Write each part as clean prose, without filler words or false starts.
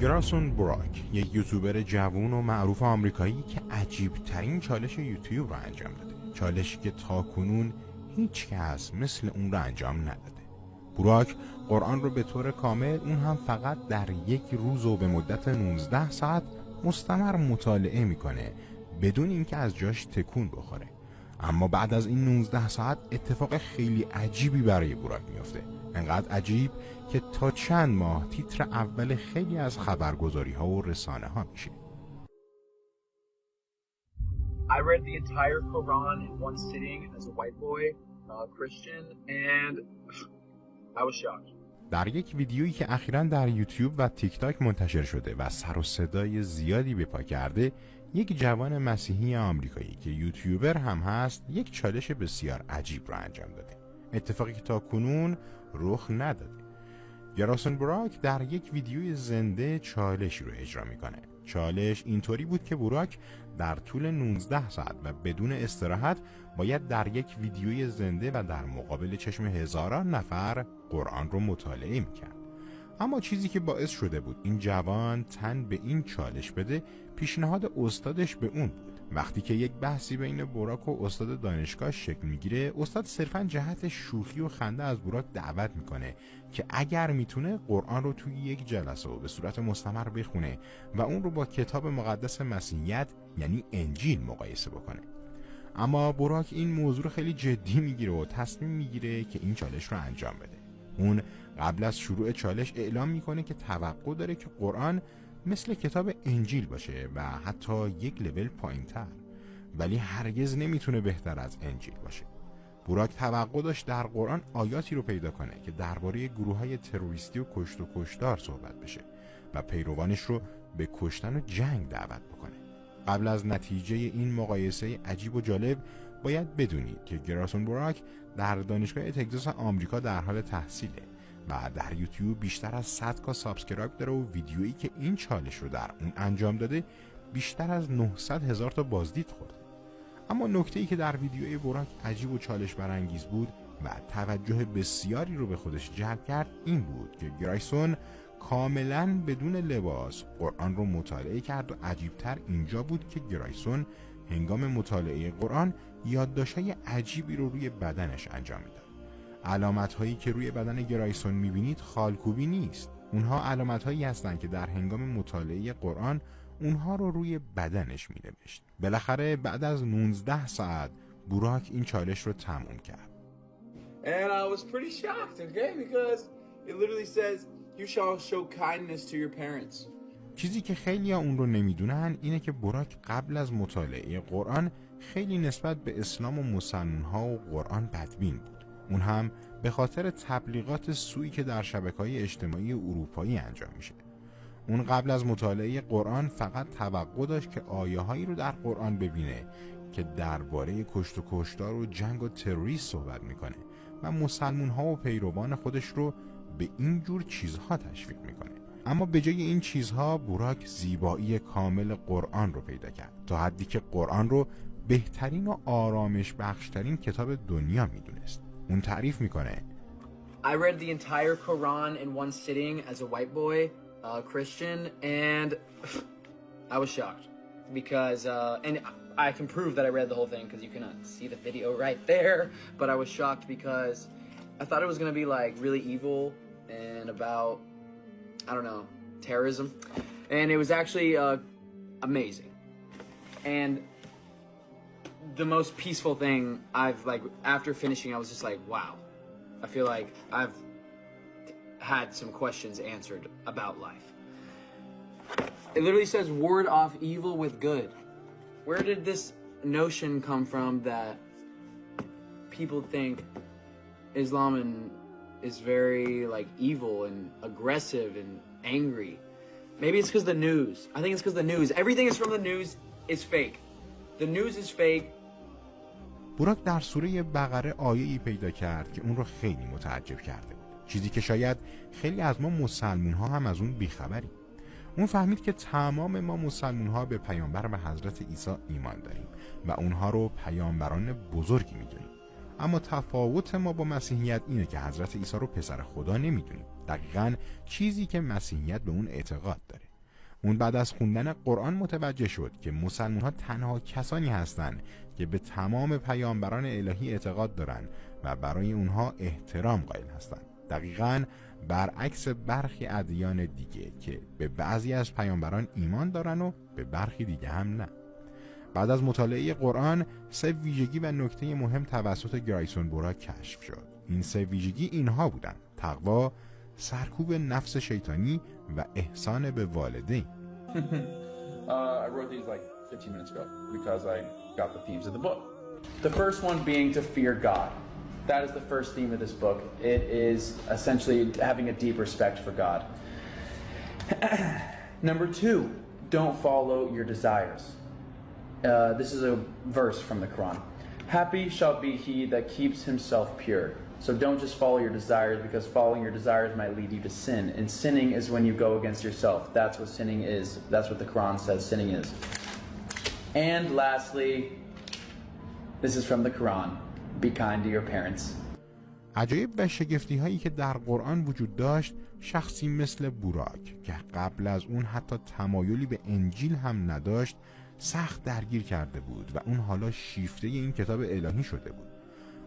گراسون براک، یک یوتیوبر جوون و معروف آمریکایی که عجیب ترین چالش یوتیوب رو انجام داده. چالشی که تاکنون هیچ کس مثل اون رو انجام نداده. براک قرآن رو به طور کامل، اون هم فقط در یک روز و به مدت 19 ساعت مستمر مطالعه میکنه بدون اینکه از جاش تکون بخوره. اما بعد از این 19 ساعت اتفاق خیلی عجیبی برای براک میفته. انقدر عجیب که تا چند ماه تیتر اول خیلی از خبرگزاری ها و رسانه ها میشه. I read the entire Quran in one sitting as a white boy, Christian, and I was shocked. در یک ویدیویی که اخیراً در یوتیوب و تیک تاک منتشر شده و سر و صدای زیادی به پا کرده، یک جوان مسیحی آمریکایی که یوتیوبر هم هست یک چالش بسیار عجیب را انجام داده. اتفاقی که تا کنون رخ نداده. گراسون براک در یک ویدیوی زنده چالشی رو اجرا میکنه. چالش اینطوری بود که براک در طول 19 ساعت و بدون استراحت باید در یک ویدیوی زنده و در مقابل چشم هزاران نفر قرآن رو مطالعه میکرد. اما چیزی که باعث شده بود این جوان تن به این چالش بده، پیشنهاد استادش به اون بود. وقتی که یک بحثی بین براک و استاد دانشگاه شکل میگیره، استاد صرفاً جهت شوخی و خنده از براک دعوت میکنه که اگر میتونه قرآن رو توی یک جلسه و به صورت مستمر بخونه و اون رو با کتاب مقدس مسیحیت یعنی انجیل مقایسه بکنه. اما براک این موضوع رو خیلی جدی میگیره و تصمیم میگیره که این چالش رو انجام بده. اون قبل از شروع چالش اعلام میکنه که توقع داره که قرآن مثل کتاب انجیل باشه و حتی یک لول پایین‌تر، ولی هرگز نمیتونه بهتر از انجیل باشه. براک توقع داشت در قرآن آیاتی رو پیدا کنه که درباره گروه‌های تروریستی و کشت و کشتار صحبت بشه و پیروانش رو به کشتن و جنگ دعوت بکنه. قبل از نتیجه این مقایسه عجیب و جالب باید بدونید که گراسون براک در دانشگاه تگزاس آمریکا در حال تحصیله و در یوتیوب بیشتر از 100K سابسکرایب داره و ویدیویی که این چالش رو در اون انجام داده بیشتر از 900,000 تا بازدید خورده. اما نکته‌ای که در ویدیوی براک عجیب و چالش برانگیز بود و توجه بسیاری رو به خودش جلب کرد این بود که گرایسون کاملا بدون لباس قرآن رو مطالعه کرد و عجیبتر اینجا بود که گرایسون هنگام مطالعه قرآن یادداشت‌های عجیبی رو روی بدنش انجام میداد. علامت‌هایی که روی بدن گرایسون می‌بینید خالکوبی نیست. اونها علامت‌هایی هستند که در هنگام مطالعه قرآن اونها رو روی بدنش می‌نوشت. بالاخره بعد از 19 ساعت براک این چالش رو تموم کرد. And I was pretty shocked, okay, because it literally says you shall show kindness to your parents. چیزی که خیلی ها اون رو نمیدونن اینه که براک قبل از مطالعه قرآن خیلی نسبت به اسلام و مسلمان ها و قرآن بدبین بود. اون هم به خاطر تبلیغات سوئی که در شبکه‌های اجتماعی اروپایی انجام میشه. اون قبل از مطالعه قرآن فقط توقع داشت که آیه‌هایی رو در قرآن ببینه که درباره کشت و کشتار و جنگ و تروریسم صحبت میکنه و مسلمان ها و پیروان خودش رو به این جور چیزها تشویق میکنه. اما به جای این چیزها براک زیبایی کامل قرآن رو پیدا کرد، تا حدی که قرآن رو بهترین و آرامش بخشترین کتاب دنیا میدونست. اون تعریف میکنه I read the entire Quran in one sitting as a white boy, Christian, and I was shocked because and I can prove that I read the whole thing because you can see the video right there, but I was shocked because I thought it was going to be like really evil and about, I don't know, terrorism, and it was actually amazing. And the most peaceful thing I've, like, after finishing, I was just like, wow, I feel like I've had some questions answered about life. It literally says ward off evil with good. Where did this notion come from that people think Islam is very like evil and aggressive and angry? Maybe it's because the news. I think it's because the news. Everything is from the news is fake. The news is fake. براک در سوره بقره آیه‌ای پیدا کرد که اون رو خیلی متعجب کرده بود. چیزی که شاید خیلی از ما مسلمون ها هم از اون بیخبریم. اون فهمید که تمام ما مسلمون ها به پیامبر و حضرت عیسی ایمان داریم و اونها رو پیامبران بزرگی میدونیم. اما تفاوت ما با مسیحیت اینه که حضرت عیسی رو پسر خدا نمیدونیم. دقیقاً چیزی که مسیحیت به اون اعتقاد داره. اون بعد از خوندن قرآن متوجه شد که مسلمان‌ها تنها کسانی هستند که به تمام پیامبران الهی اعتقاد دارند و برای اونها احترام قائل هستند. دقیقاً برعکس برخی ادیان دیگه که به بعضی از پیامبران ایمان دارن و به برخی دیگه هم نه. بعد از مطالعه قرآن 3 ویژگی و نکته مهم توسط گرایسون بوراک کشف شد. این 3 ویژگی اینها بودن: تقوا، سرکوب نفس شیطانی و احسان به والدین. I wrote these like 15 minutes ago because I got the themes of the book. The first one being to fear God. That is the first theme of this book. It is essentially having a deep respect for God. Number 2, don't follow your desires. This is a verse from the Quran. Happy shall be he that keeps himself pure. So don't just follow your desires, because following your desires might lead you to sin. And sinning is when you go against yourself. That's what sinning is. That's what the Quran says sinning is. And lastly, this is from the Quran. Be kind to your parents. عجایب و شگفتی هایی که در قرآن وجود داشت، شخصی مثل بوراک که قبل از اون حتی تمایلی به انجیل هم نداشت سخت درگیر کرده بود و اون حالا شیفته این کتاب الهی شده بود.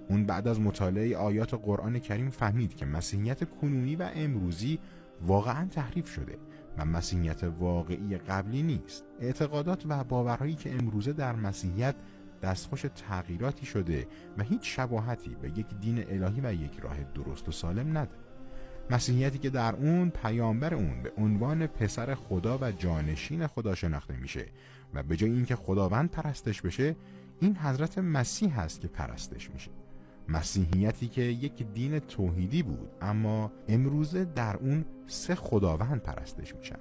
اون بعد از مطالعه آیات قرآن کریم فهمید که مسیحیت کنونی و امروزی واقعا تحریف شده و مسیحیت واقعی قبلی نیست. اعتقادات و باورهایی که امروزه در مسیحیت دستخوش تغییراتی شده و هیچ شباهتی به یک دین الهی و یک راه درست و سالم نداره. مسیحیتی که در اون پیامبر اون به عنوان پسر خدا و جانشین خدا شناخته میشه و به جای اینکه خداوند پرستش بشه، این حضرت مسیح هست که پرستش میشه. مسیحیتی که یک دین توحیدی بود اما امروزه در اون 3 خداوند پرستش میشن.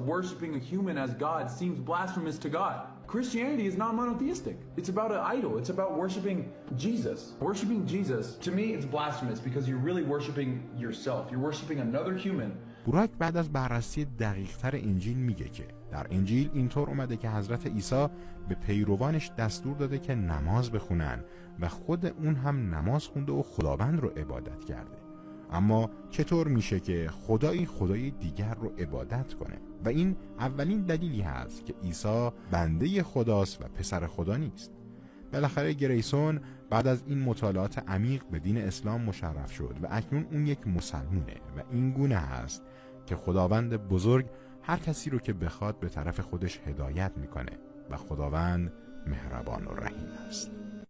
Worshipping a human as God seems blasphemous to God. Christianity is not monotheistic. It's about an idol. It's about worshiping Jesus. Worshipping Jesus, to me, it's blasphemous because you're really worshiping yourself. You're worshiping another human. بوراک بعد از بررسی دقیق‌تر انجیل میگه که در انجیل اینطور اومده که حضرت عیسی به پیروانش دستور داده که نماز بخونن و خود اون هم نماز خونده و خداوند رو عبادت کرده. اما چطور میشه که خدای دیگر رو عبادت کنه؟ و این اولین دلیلی هست که عیسی بنده خداست و پسر خدا نیست. بالاخره گریسون بعد از این مطالعات عمیق به دین اسلام مشرف شد و اکنون اون یک مسلمونه و این گونه هست که خداوند بزرگ هر کسی رو که بخواد به طرف خودش هدایت میکنه و خداوند مهربان و رحیم است.